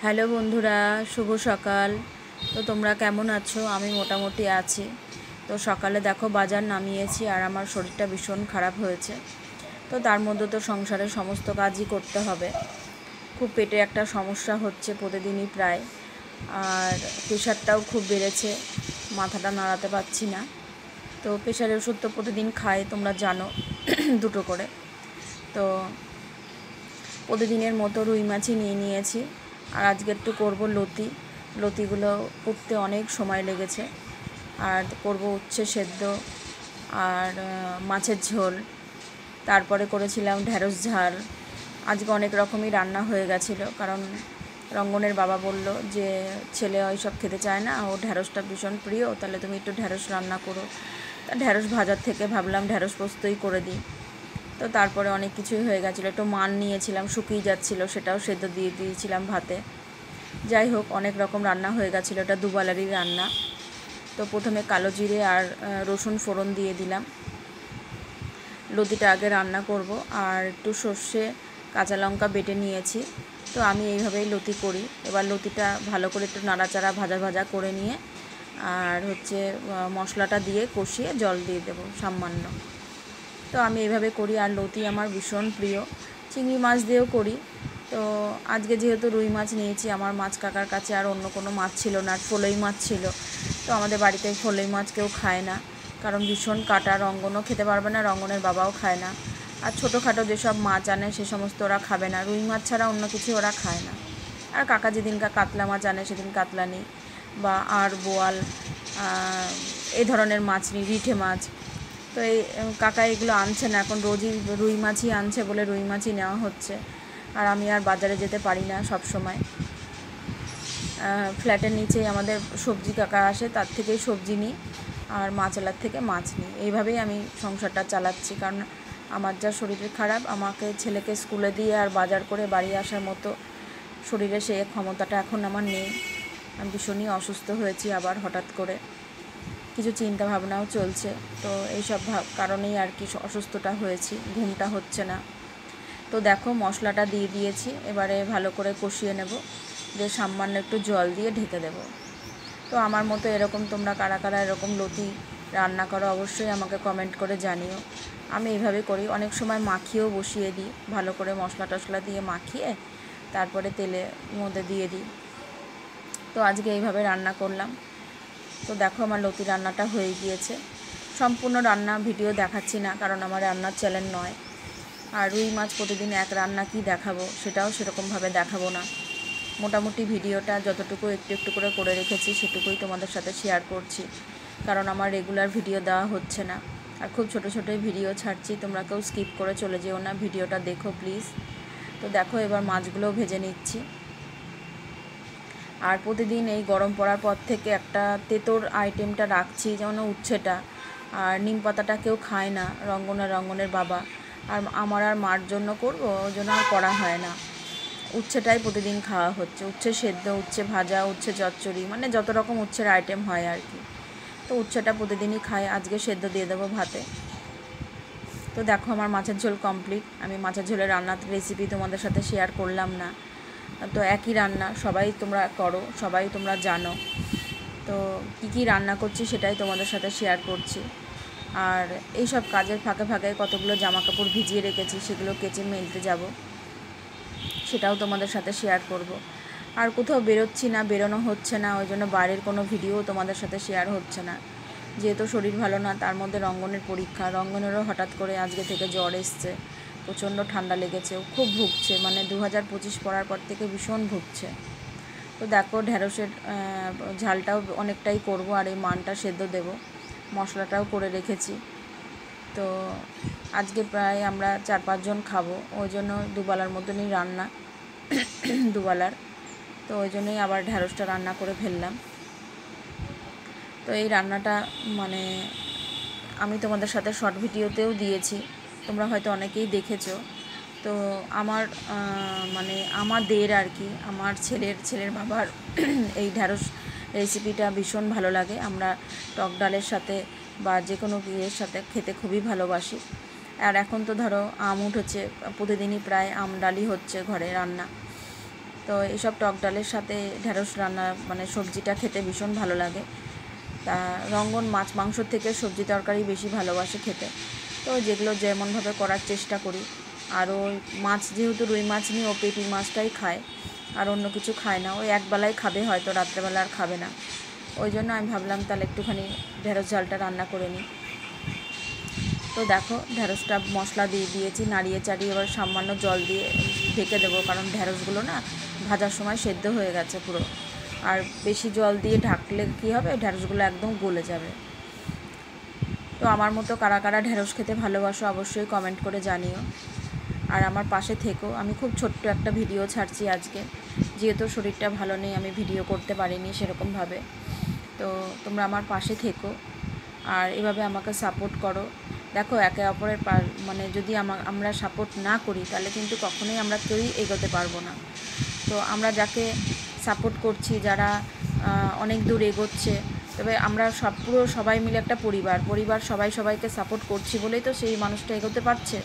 Hello বন্ধুরা, শুভ সকাল। তো তোমরা কেমন আছো? আমি মোটামুটি আছি। তো সকালে দেখো বাজার নামিয়েছি আর আমার শরীরটা ভীষণ খারাপ হয়েছে। তো তার মধ্যে তো সংসারের সমস্ত কাজই করতে হবে। খুব পেটে একটা সমস্যা হচ্ছে প্রতিদিনই প্রায়। আর প্রেশারটাও খুব বেড়েছে, মাথাটা নাড়াতে পারছি না। তো প্রেশারের ওষুধ তো প্রতিদিন খাই, তোমরা জানো, দুটো করে। তো প্রতিদিনের মতো রুই মাছই নিয়ে নিয়েছি। আর আজকে একটু করবো লতিগুলো করতে অনেক সময় লেগেছে। আর করব উচ্ছে সেদ্ধ আর মাছের ঝোল। তারপরে করেছিলাম ঢ্যাঁড়স ঝাল। আজকে অনেক রকমই রান্না হয়ে গেছিলো, কারণ রঙ্গনের বাবা বলল যে ছেলে ওইসব খেতে চায় না, ও ঢ্যাঁড়সটা ভীষণ প্রিয়, তাহলে তুমি একটু ঢ্যাঁড়স রান্না করো। তা ঢ্যাঁড়স ভাজার থেকে ভাবলাম ঢ্যাঁড়স পোস্তই করে দিই। তো তারপরে অনেক কিছুই হয়ে গেছিলো। একটু মান নিয়েছিলাম, শুকিয়ে যাচ্ছিলো, সেটাও সেদ্ধ দিয়ে দিয়েছিলাম ভাতে। যাই হোক, অনেক রকম রান্না হয়ে গেছিলো, এটা দুবেলারই রান্না। তো প্রথমে কালো জিরে আর রসুন ফোড়ন দিয়ে দিলাম। লতিটা আগে রান্না করব। আর একটু সর্ষে কাঁচা লঙ্কা বেটে নিয়েছি। তো আমি এইভাবেই লতি করি। এবার লতিটা ভালো করে একটু নাড়াচাড়া ভাজা ভাজা করে নিয়ে আর মশলাটা দিয়ে কষিয়ে জল দিয়ে দেবো সামান্য। তো আমি এইভাবে করি। আর লতি আমার ভীষণ প্রিয়। চিংড়ি মাছ দিয়েও করি। তো আজকে যেহেতু রুই মাছ নিয়েছি, আমার মাছ কাকার কাছে আর অন্য কোনো মাছ ছিল না, আর ফলই মাছ ছিল। তো আমাদের বাড়িতে ফলই মাছ কেউ খায় না, কারণ ভীষণ কাটা। রঙ্গনও খেতে পারবে না, রঙ্গনের বাবাও খায় না। আর ছোটোখাটো যেসব মাছ আনে সে সমস্ত ওরা খাবে না, রুই মাছ ছাড়া অন্য কিছু ওরা খায় না। আর কাকা যেদিনকা কাতলা মাছ আনে সেদিন কাতলা নিই, বা আর বোয়াল, এই ধরনের মাছ নিই, রিঠে মাছ। তো এই কাকা এগুলো আনছে না এখন, রোজই রুই মাছই আনছে বলে রুই মাছই নেওয়া হচ্ছে। আর আমি আর বাজারে যেতে পারি না সব সময়। ফ্ল্যাটের নিচেই আমাদের সবজি কাকা আসে, তার থেকেই সবজি নিই আর মাছওয়ালার থেকে মাছ নিই। এইভাবেই আমি সংসারটা চালাচ্ছি, কারণ আমার যা শরীর খারাপ, আমাকে ছেলেকে স্কুলে দিয়ে আর বাজার করে বাড়ি আসার মতো শরীরে সেই ক্ষমতাটা এখন আমার নেই। আমি ভীষণই অসুস্থ হয়েছি আবার হঠাৎ করে, কিছু চিন্তা ভাবনাও চলছে। তো এইসব কারণেই আর কি অসুস্থটা হয়েছি, ঘুমটা হচ্ছে না। তো দেখো মশলাটা দিয়ে দিয়েছি, এবারে ভালো করে কষিয়ে নেব, দিয়ে সামান্য একটু জল দিয়ে ঢেকে দেব। তো আমার মতো এরকম তোমরা কারা কারা এরকম লতি রান্না করো অবশ্যই আমাকে কমেন্ট করে জানিও। আমি এইভাবে করি, অনেক সময় মাখিয়েও বসিয়ে দিই, ভালো করে মশলা টশলা দিয়ে মাখিয়ে তারপরে তেলের মধ্যে দিয়ে দিই। তো আজকে এইভাবে রান্না করলাম। তো দেখো আমার লতি রান্নাটা হয়ে গিয়েছে। সম্পূর্ণ রান্না ভিডিও দেখাচ্ছি না, কারণ আমার রান্নার চ্যানেল নয়। আর রুই মাছ প্রতিদিন এক রান্না কি দেখাবো, সেটাও সেরকমভাবে দেখাবো না। মোটামুটি ভিডিওটা যতটুকু একটু একটু করে রেখেছি সেটুকুই তোমাদের সাথে শেয়ার করছি, কারণ আমার রেগুলার ভিডিও দেওয়া হচ্ছে না। আর খুব ছোটো ছোটোই ভিডিও ছাড়ছি, তোমরা কেউ স্কিপ করে চলে যেও না, ভিডিওটা দেখো প্লিজ। তো দেখো এবার মাছগুলোও ভেজে নিচ্ছি। আর প্রতিদিন এই গরম পড়ার পর থেকে একটা তেঁতোর আইটেমটা রাখছি, যেমন উচ্ছেটা। আর নিম পাতাটা কেউ খায় না, রঙ্গনের বাবা। আর আমার আর মার জন্য করবো, ওই জন্য আর করা হয় না। উচ্ছেটাই প্রতিদিন খাওয়া হচ্ছে, উচ্ছে সেদ্ধ, উচ্ছে ভাজা, উচ্ছে চচ্চড়ি, মানে যত রকম উচ্ছের আইটেম হয় আর কি। তো উচ্ছেটা প্রতিদিনই খাই, আজকে সেদ্ধ দিয়ে দেবো ভাতে। তো দেখো আমার মাছের ঝোল কমপ্লিট। আমি মাছের ঝোলের রান্নার রেসিপি তোমাদের সাথে শেয়ার করলাম না, তো একই রান্না, সবাই তোমরা করো, সবাই তোমরা জানো। তো কী কী রান্না করছি সেটাই তোমাদের সাথে শেয়ার করছি। আর এই সব কাজের ফাঁকে ফাঁকে কতগুলো জামা কাপড় ভিজিয়ে রেখেছি, সেগুলো কেচে মেলতে যাব, সেটাও তোমাদের সাথে শেয়ার করব। আর কোথাও বেরোচ্ছি না, বেরোনো হচ্ছে না, ওই জন্য বাইরের কোনো ভিডিও তোমাদের সাথে শেয়ার হচ্ছে না। যেহেতু শরীর ভালো না, তার মধ্যে রঙ্গনের পরীক্ষা, রঙ্গনেরও হঠাৎ করে আজকে থেকে জ্বর এসছে, প্রচণ্ড ঠান্ডা লেগেছে, ও খুব ভুগছে, মানে 2025 পড়ার পর থেকে ভীষণ ভুগছে। তো দেখো ঢ্যাঁড়সের ঝালটাও অনেকটাই করব, আর এই মানটা সেদ্ধ দেব, মশলাটাও করে রেখেছি। তো আজকে প্রায় আমরা 4-5 জন খাবো, ওই জন্য দুবেলার মতনই রান্না, দুবেলার। তো ওই জন্যই আবার ঢ্যাঁড়সটা রান্না করে ফেললাম। তো এই রান্নাটা মানে আমি তোমাদের সাথে শর্ট ভিডিওতেও দিয়েছি, তোমরা হয়তো অনেকেই দেখেছো। তো আমার মানে আমাদের আর কি, আমার ছেলের বাবার এই ঢ্যাঁড়স রেসিপিটা ভীষণ ভালো লাগে। আমরা টক ডালের সাথে বা যে কোনো ইয়ের সাথে খেতে খুবই ভালোবাসি। আর এখন তো ধরো আম উঠেছে, প্রতিদিনই প্রায় আম ডালই হচ্ছে ঘরে রান্না। তো এইসব টক ডালের সাথে ঢ্যাঁড়স রান্না মানে সবজিটা খেতে ভীষণ ভালো লাগে। তা রঙ্গন মাছ মাংসর থেকে সবজি তরকারি বেশি ভালোবাসে খেতে, তো যেগুলো যেমনভাবে করার চেষ্টা করি। আর ওই মাছ যেহেতু রুই মাছ নিয়ে ও পেঁপি মাছটাই খায়, আর অন্য কিছু খায় না, ওই একবেলায় খাবে, হয়তো রাত্রেবেলা আর খাবে না। ওই জন্য আমি ভাবলাম তাহলে একটুখানি ঢ্যাঁড়স ঝালটা রান্না করে নিই। তো দেখো ঢ্যাঁড়সটা মশলা দিয়ে দিয়েছি, নাড়িয়ে চাড়িয়ে এবার সামান্য জল দিয়ে ঢেকে দেবো, কারণ ঢ্যাঁড়সগুলো না ভাজার সময় সেদ্ধ হয়ে গেছে পুরো। আর বেশি জল দিয়ে ঢাকলে কী হবে, ঢ্যাঁড়সগুলো একদম গলে যাবে। তো আমার মতো কারা কারা ঢ্যাঁড়স খেতে ভালোবাসো অবশ্যই কমেন্ট করে জানিও। আর আমার পাশে থেকো। আমি খুব ছোট্ট একটা ভিডিও ছাড়ছি আজকে, যেহেতু শরীরটা ভালো নেই আমি ভিডিও করতে পারিনি সেরকমভাবে। তো তোমরা আমার পাশে থেকো আর এভাবে আমাকে সাপোর্ট করো। দেখো একে অপরের মানে যদি আমরা সাপোর্ট না করি তাহলে কিন্তু কখনোই আমরা কেউই এগোতে পারবো না। তো আমরা যাকে সাপোর্ট করছি, যারা অনেক দূর এগোচ্ছে, তবে আমরা পুরো সবাই মিলে একটা পরিবার সবাইকে সাপোর্ট করছি বলেই তো সেই মানুষটা এগোতে পারছে।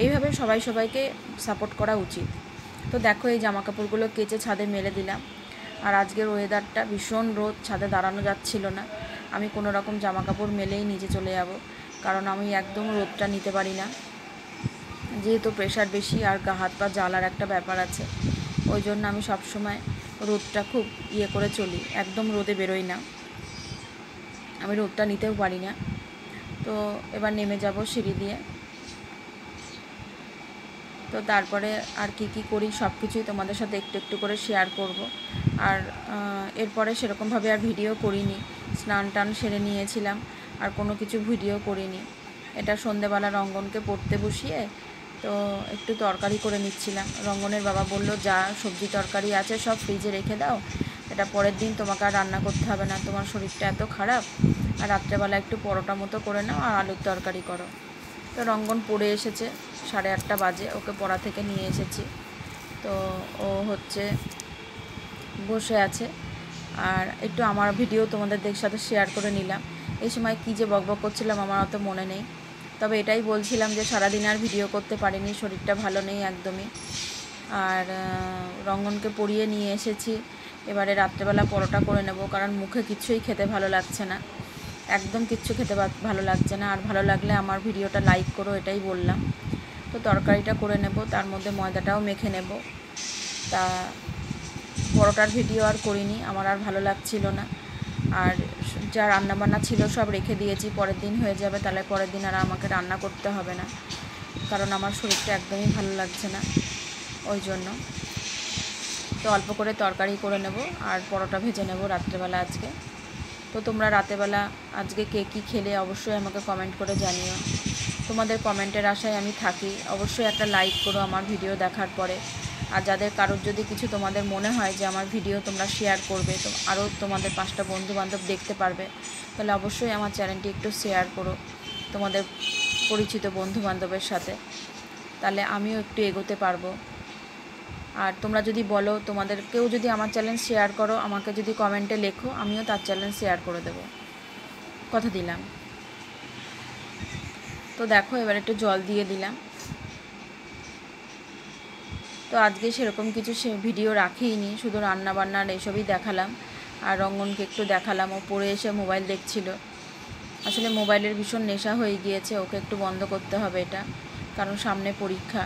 এইভাবে সবাইকে সাপোর্ট করা উচিত। তো দেখো এই জামাকাপড়গুলো কেচে ছাদে মেলে দিলাম। আর আজকের ওয়েদারটা ভীষণ রোদ, ছাদে দাঁড়ানো যাচ্ছিল না। আমি কোনো রকম জামাকাপড় মেলেই নিচে চলে যাব, কারণ আমি একদম রোদটা নিতে পারি না, যেহেতু প্রেশার বেশি আর গা হাত পা জ্বালার একটা ব্যাপার আছে। ওই জন্য আমি সবসময় রোদটা খুব করে চলি, একদম রোদে বেরোই না, আমি রোদটা নিতেও পারি না। তো এবার নেমে যাব সিঁড়ি দিয়ে। তো তারপরে আর কি করি সব কিছুই তোমাদের সাথে একটু একটু করে শেয়ার করব। আর এরপরে সেরকমভাবে আর ভিডিও করিনি, স্নান টান সেরে নিয়েছিলাম, আর কোনো কিছু ভিডিও করিনি। এটা সন্ধেবেলা রঙ্গনকে পড়তে বসিয়ে তো একটু তরকারি করে নিচ্ছিলাম। রঙ্গনের বাবা বলল যা সবজি তরকারি আছে সব ফ্রিজে রেখে দাও, এটা পরের দিন তোমাকে আর রান্না করতে হবে না, তোমার শরীরটা এত খারাপ, আর রাত্রেবেলা একটু পরোটা মতো করে নাও আর আলুর তরকারি করো। তো রঙ্গন পড়ে এসেছে, 8:30 বাজে, ওকে পড়া থেকে নিয়ে এসেছি। তো ও হচ্ছে বসে আছে, আর একটু আমার ভিডিও তোমাদের সাথে শেয়ার করে নিলাম। এই সময় কী যে বকবক করছিলাম আমার অত মনে নেই, তবে এটাই বলছিলাম যে সারাদিন আর ভিডিও করতে পারিনি, শরীরটা ভালো নেই একদমই। আর রঙ্গনকে পড়িয়ে নিয়ে এসেছি, এবারে রাত্রেবেলা পরোটা করে নেব, কারণ মুখে কিছুই খেতে ভালো লাগছে না, একদম কিচ্ছু খেতে ভালো লাগছে না। আর ভালো লাগলে আমার ভিডিওটা লাইক করো, এটাই বললাম। তো তরকারিটা করে নেব, তার মধ্যে ময়দাটাও মেখে নেব। তা পরোটার ভিডিও আর করিনি, আমার আর ভালো লাগছিল না। আর যা রান্নাবান্না ছিল সব রেখে দিয়েছি, পরের দিন হয়ে যাবে, তাহলে পরের দিন আর আমাকে রান্না করতে হবে না, কারণ আমার শরীরটা একদমই ভালো লাগছে না, ওই জন্য। তো অল্প করে তরকারি করে নেব আর পরোটা ভেজে নেব রাত্রেবেলা আজকে। তো তোমরা রাতেবেলা আজকে কে কী খেলে অবশ্যই আমাকে কমেন্ট করে জানিও। তোমাদের কমেন্টের আশায় আমি থাকি। অবশ্যই একটা লাইক করো আমার ভিডিও দেখার পরে। আর যাদের কারোর যদি কিছু তোমাদের মনে হয় যে আমার ভিডিও তোমরা শেয়ার করবে, তো আরও তোমাদের 5টা বন্ধুবান্ধব দেখতে পারবে, তাহলে অবশ্যই আমার চ্যানেলটি একটু শেয়ার করো তোমাদের পরিচিত বন্ধুবান্ধবের সাথে, তাহলে আমিও একটু এগোতে পারবো। আর তোমরা যদি বলো তোমাদের কেউ যদি আমার চ্যানেল শেয়ার করো, আমাকে যদি কমেন্টে লেখো, আমিও তার চ্যানেল শেয়ার করে দেবো, কথা দিলাম। তো দেখো এবার একটু জল দিয়ে দিলাম। তো আজকে সেরকম কিছু ভিডিও রাখিনি, শুধু রান্নাবান্নার এইসবই দেখালাম, আর রঙ্গনকে একটু দেখালাম, ও পড়ে এসে মোবাইল দেখছিল। আসলে মোবাইলের ভীষণ নেশা হয়ে গিয়েছে, ওকে একটু বন্ধ করতে হবে এটা, কারণ সামনে পরীক্ষা।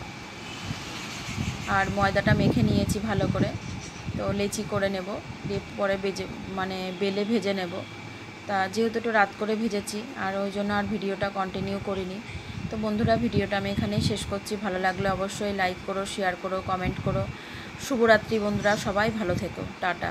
আর ময়দাটা মেখে নিয়েছি ভালো করে, তো লেচি করে নেব, দিয়ে পরে বেলে ভেজে নেব। তা যেহেতু একটু রাত করে ভেজেছি, আর ওই জন্য আর ভিডিওটা কন্টিনিউ করিনি। তো বন্ধুরা ভিডিওটা আমি এখানেই শেষ করছি। ভালো লাগলে অবশ্যই লাইক করো, শেয়ার করো, কমেন্ট করো। শুভরাত্রি বন্ধুরা, সবাই ভালো থেকো, টাটা।